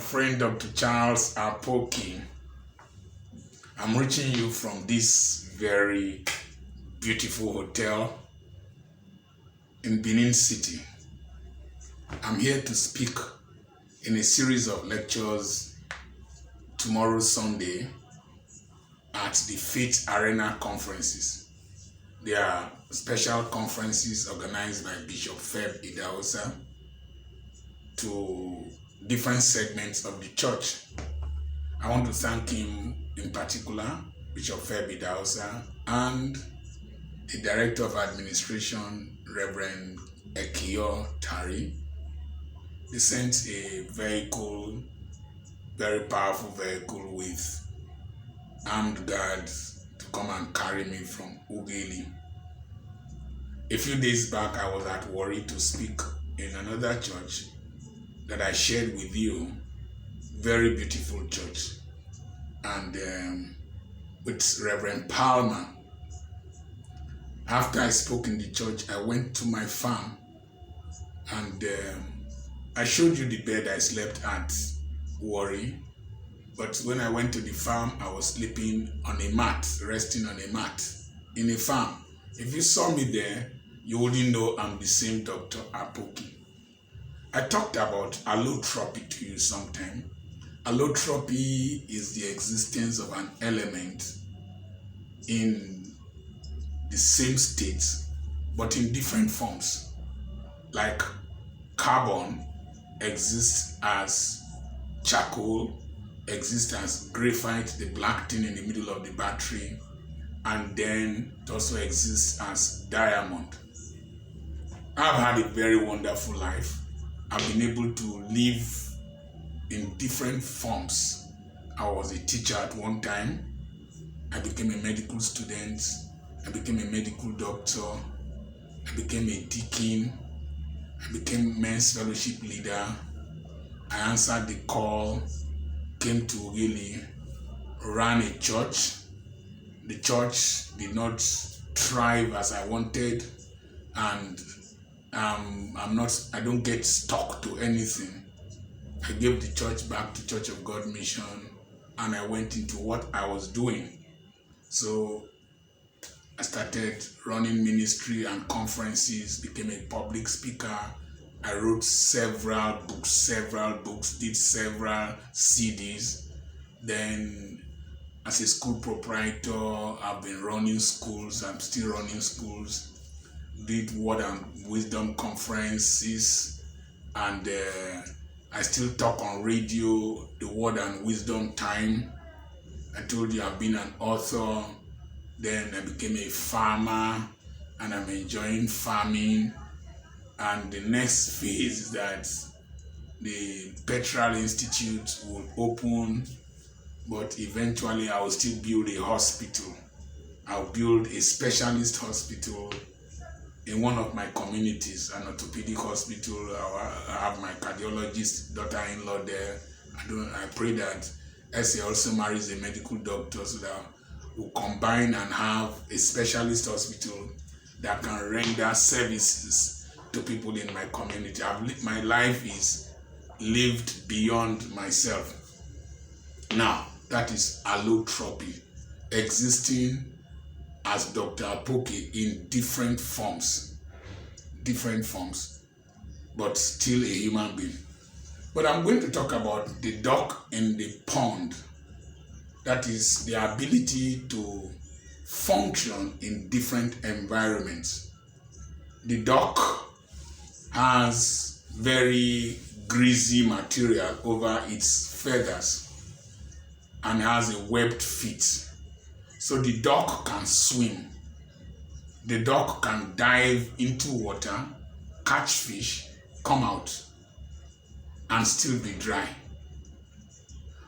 friend Dr. Charles Apoki. I'm reaching you from this very beautiful hotel in Benin City. I'm here to speak in a series of lectures tomorrow Sunday at the Faith Arena conferences. They are special conferences organized by Bishop Feb Idahosa to different segments of the church. I want to thank him in particular, Bishop Feb Idahosa, and the Director of Administration, Reverend Ekio Tari. They sent a vehicle, very powerful vehicle with armed guards to come and carry me from Ughelli. A few days back, I was at Warri to speak in another church that I shared with you. Very beautiful church. And with Reverend Palmer. After I spoke in the church, I went to my farm and I showed you the bed I slept at Warri. But when I went to the farm, I was sleeping on a mat, resting on a mat in a farm. If you saw me there, you wouldn't know I'm the same Dr. Apoki. I talked about allotropy to you sometime. Allotropy is the existence of an element in the same state, but in different forms. Like carbon exists as charcoal, exists as graphite, the black thing in the middle of the battery, and then it also exists as diamond. I've had a very wonderful life. I've been able to live in different forms. I was a teacher at one time. I became a medical student. I became a medical doctor. I became a deacon. I became men's fellowship leader. I answered the call, came to Ughelli, ran a church. The church did not thrive as I wanted, and I don't get stuck to anything. I gave the church back to Church of God Mission, and I went into what I was doing. So I started running ministry and conferences, became a public speaker. I wrote several books, did several CDs. Then as a school proprietor, I've been running schools. I'm still running schools. Did Word and Wisdom conferences, and I still talk on radio, the Word and Wisdom Time. I told you I've been an author. Then I became a farmer, and I'm enjoying farming. And the next phase is that the Petrol Institute will open, but eventually I will still build a hospital. I'll build a specialist hospital in one of my communities, an orthopedic hospital. I have my cardiologist daughter-in-law there. I pray that Essie also marries a medical doctor so that we'll combine and have a specialist hospital that can render services to people in my community. My life is lived beyond myself. Now, that is allotropy, existing as Dr. Apoki in different forms, but still a human being. But I'm going to talk about the duck in the pond. That is the ability to function in different environments. The duck has very greasy material over its feathers and has a webbed feet. So the duck can swim. The duck can dive into water, catch fish, come out, and still be dry.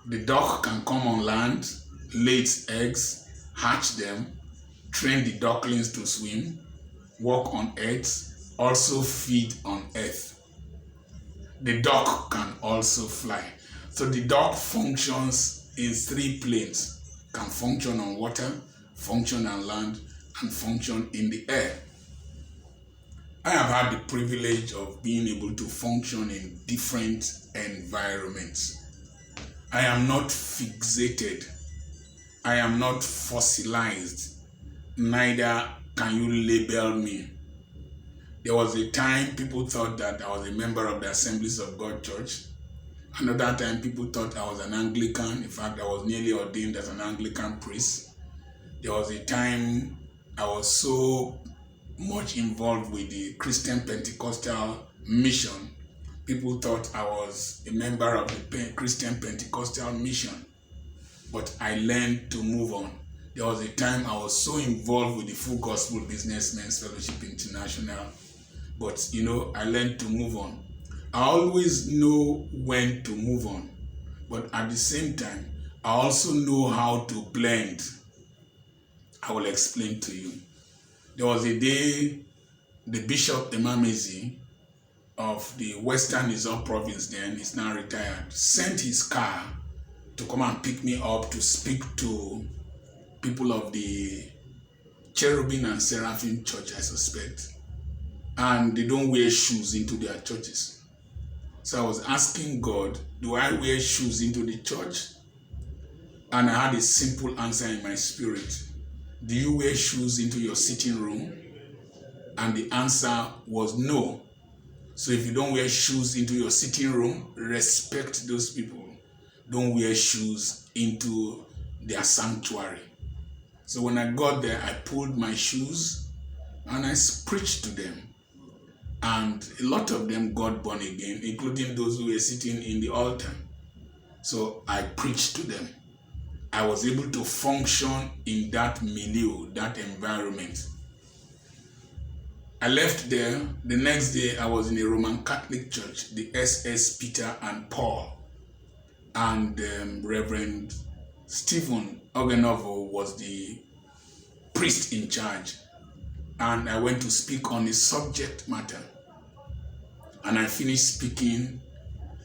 The duck can come on land, lay its eggs, hatch them, train the ducklings to swim, walk on earth, also feed on earth. The duck can also fly. So the duck functions in 3 planes. Can function on water, function on land, and function in the air. I have had the privilege of being able to function in different environments. I am not fixated. I am not fossilized. Neither can you label me. There was a time people thought that I was a member of the Assemblies of God Church. Another time people thought I was an Anglican. In fact, I was nearly ordained as an Anglican priest. There was a time I was so much involved with the Christian Pentecostal mission. People thought I was a member of the Christian Pentecostal mission. But I learned to move on. There was a time I was so involved with the Full Gospel Businessmen's Fellowship International. But, I learned to move on. I always know when to move on. But at the same time, I also know how to blend. I will explain to you. There was a day the Bishop Emamezi of the Western Izon province, then he's now retired, sent his car to come and pick me up to speak to people of the Cherubim and Seraphim Church, I suspect. And they don't wear shoes into their churches. So I was asking God, do I wear shoes into the church? And I had a simple answer in my spirit. Do you wear shoes into your sitting room? And the answer was no. So if you don't wear shoes into your sitting room, respect those people. Don't wear shoes into their sanctuary. So when I got there, I pulled my shoes and I preached to them. And a lot of them got born again, including those who were sitting in the altar. So I preached to them. I was able to function in that milieu, that environment. I left there. The next day, I was in a Roman Catholic church, the SS Peter and Paul. And Reverend Stephen Ogenovo was the priest in charge. And I went to speak on a subject matter. And I finished speaking.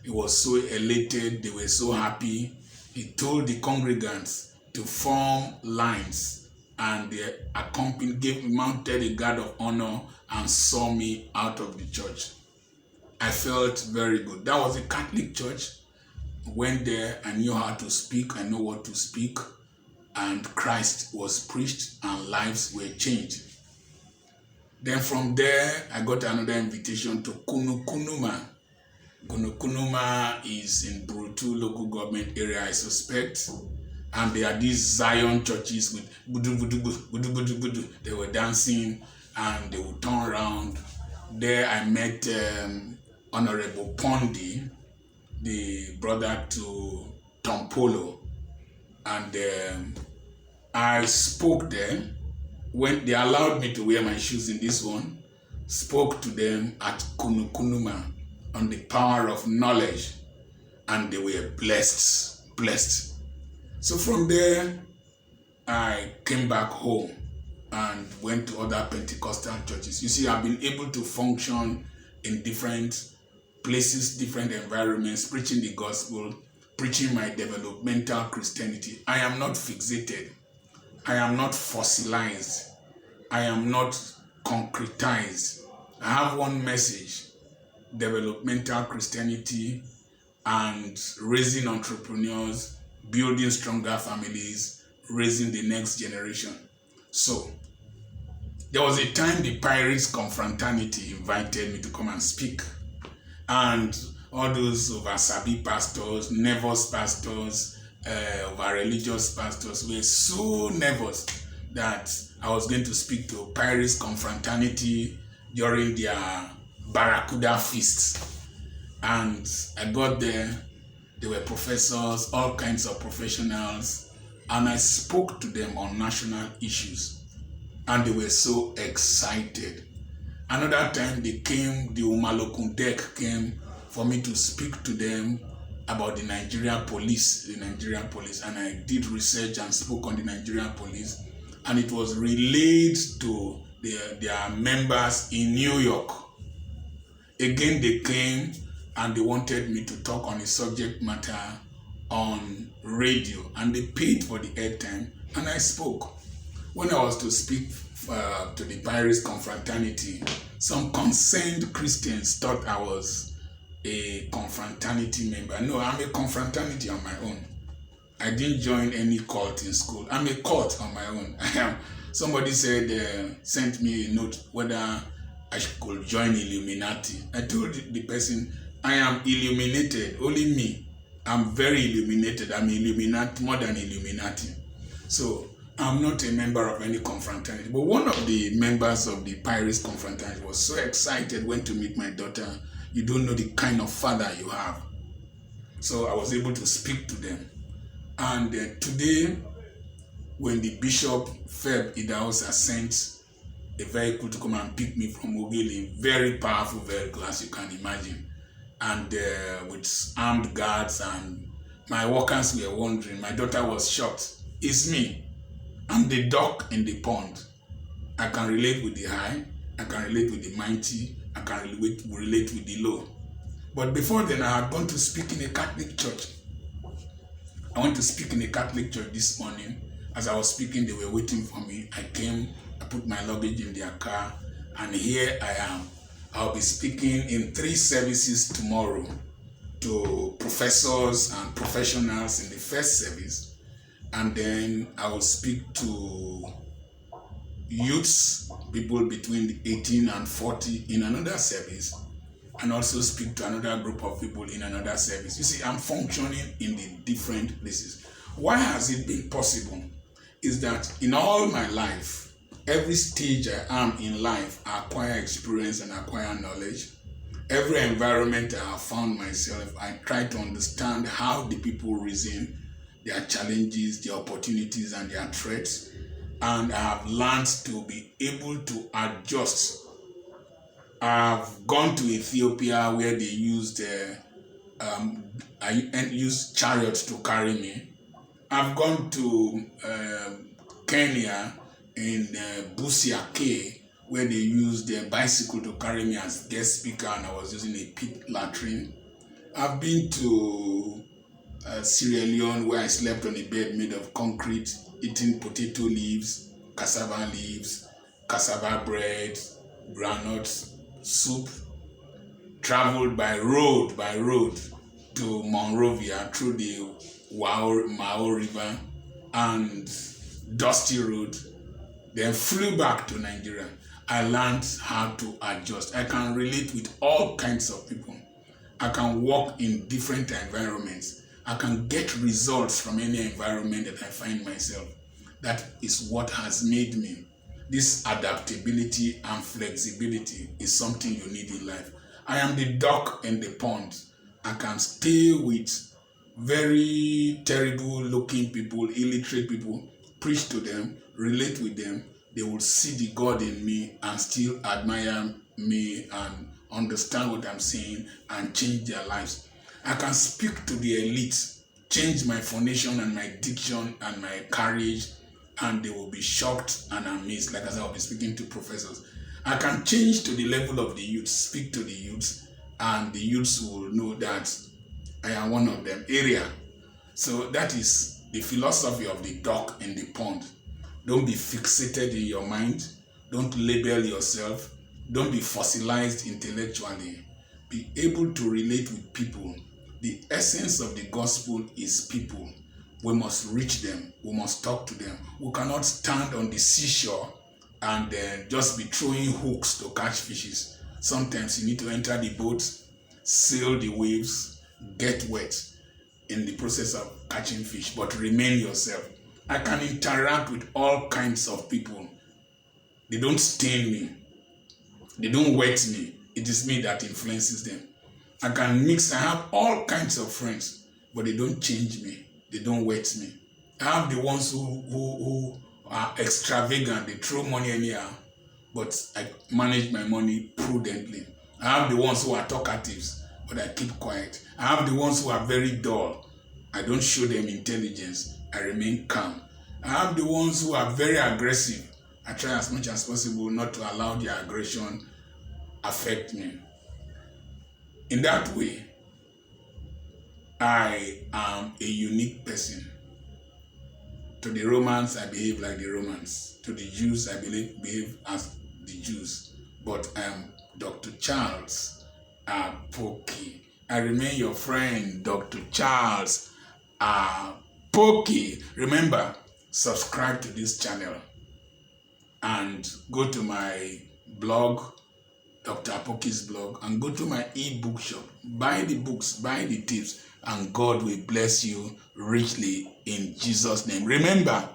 He was so elated. They were so happy. He told the congregants to form lines. And they mounted a guard of honor and saw me out of the church. I felt very good. That was a Catholic church. Went there, I knew how to speak, I know what to speak, and Christ was preached and lives were changed. Then from there, I got another invitation to Kunukunuma. Kunukunuma is in Brutu local government area, I suspect, and there are these Zion churches with budu budu budu budu budu. They were dancing and they would turn around. There I met Honorable Pondi, the brother to Tom Polo, and I spoke there. When they allowed me to wear my shoes in this one, spoke to them at Kunukunuma on the power of knowledge, and they were blessed. So from there, I came back home and went to other Pentecostal churches. You see, I've been able to function in different places, different environments, preaching the gospel, preaching my developmental Christianity. I am not fixated. I am not fossilized. I am not concretized. I have one message: developmental Christianity and raising entrepreneurs, building stronger families, raising the next generation. So, there was a time the Pirates Confrontation invited me to come and speak. And all those over-sabi pastors, nervous pastors, over-religious pastors were so nervous that I was going to speak to Pirates Confrontation during their Barracuda feast. And I got there, there were professors, all kinds of professionals, and I spoke to them on national issues. And they were so excited. Another time they came, the Umalokundek came for me to speak to them about the Nigerian police, and I did research and spoke on the Nigerian police, and it was relayed to their members in New York. Again, they came and they wanted me to talk on a subject matter on radio, and they paid for the airtime, and I spoke. When I was to speak to the Pirates Confraternity, some concerned Christians thought I was a confraternity member. No, I'm a confraternity on my own. I didn't join any cult in school. I'm a cult on my own. Somebody sent me a note whether I could join Illuminati. I told the person, I am illuminated, only me. I'm very illuminated. I'm Illuminati, more than Illuminati. So I'm not a member of any confraternity. But one of the members of the Paris confraternity was so excited, went to meet my daughter. You don't know the kind of father you have. So I was able to speak to them. And today, when the Bishop Feb Idahosa sent a vehicle to come and pick me from Ogele, very powerful vehicle, as you can imagine, and with armed guards, and my workers were wondering, my daughter was shocked. It's me. I'm the duck in the pond. I can relate with the high, I can relate with the mighty, I can relate with the low. But before then, I had gone to speak in a Catholic church. I went to speak in a Catholic church this morning. As I was speaking, they were waiting for me. I came, I put my luggage in their car, and here I am. I'll be speaking in 3 services tomorrow to professors and professionals in the first service, and then I will speak to youths, people between 18 and 40 in another service, and also speak to another group of people in another service. You see, I'm functioning in the different places. Why has it been possible? Is that in all my life, every stage I am in life, I acquire experience and acquire knowledge. Every environment I have found myself, I try to understand how the people reason, their challenges, their opportunities, and their threats. And I have learned to be able to adjust. I've gone to Ethiopia where they used chariots to carry me. I've gone to Kenya in Busia K, where they used a bicycle to carry me as guest speaker, and I was using a pit latrine. I've been to Sierra Leone, where I slept on a bed made of concrete, eating potato leaves, cassava bread, granuts, soup. Traveled by road to Monrovia through the Mao River and Dusty Road, then flew back to Nigeria. I learned how to adjust. I can relate with all kinds of people. I can work in different environments. I can get results from any environment that I find myself. That is what has made me. This adaptability and flexibility is something you need in life. I am the duck in the pond. I can stay with very terrible looking people, illiterate people, preach to them, relate with them. They will see the God in me and still admire me and understand what I'm saying and change their lives. I can speak to the elite, change my phonation and my diction and my courage, and they will be shocked and amazed, like as I will be speaking to professors. I can change to the level of the youth, speak to the youths, and the youths will know that I am one of them area. So that is the philosophy of the duck in the pond. Don't be fixated in your mind. Don't label yourself. Don't be fossilized intellectually. Be able to relate with people. The essence of the gospel is people. We must reach them. We must talk to them. We cannot stand on the seashore and just be throwing hooks to catch fishes. Sometimes you need to enter the boat, sail the waves, get wet in the process of catching fish, but remain yourself. I can interact with all kinds of people. They don't stain me. They don't wet me. It is me that influences them. I can mix. I have all kinds of friends, but they don't change me. They don't wet me. I have the ones who are extravagant. They throw money anyhow, but I manage my money prudently. I have the ones who are talkatives, but I keep quiet. I have the ones who are very dull. I don't show them intelligence. I remain calm. I have the ones who are very aggressive. I try as much as possible not to allow their aggression affect me. In that way, I am a unique person. To the Romans, I behave like the Romans. To the Jews, I behave as the Jews. But I am Dr. Charles Apoki. I remain your friend, Dr. Charles Apoki. Remember, subscribe to this channel and go to my blog, Dr. Apoki's blog, and go to my ebook shop. Buy the books, buy the tips, and God will bless you richly in Jesus' name. Remember,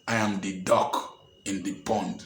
I am the duck in the pond.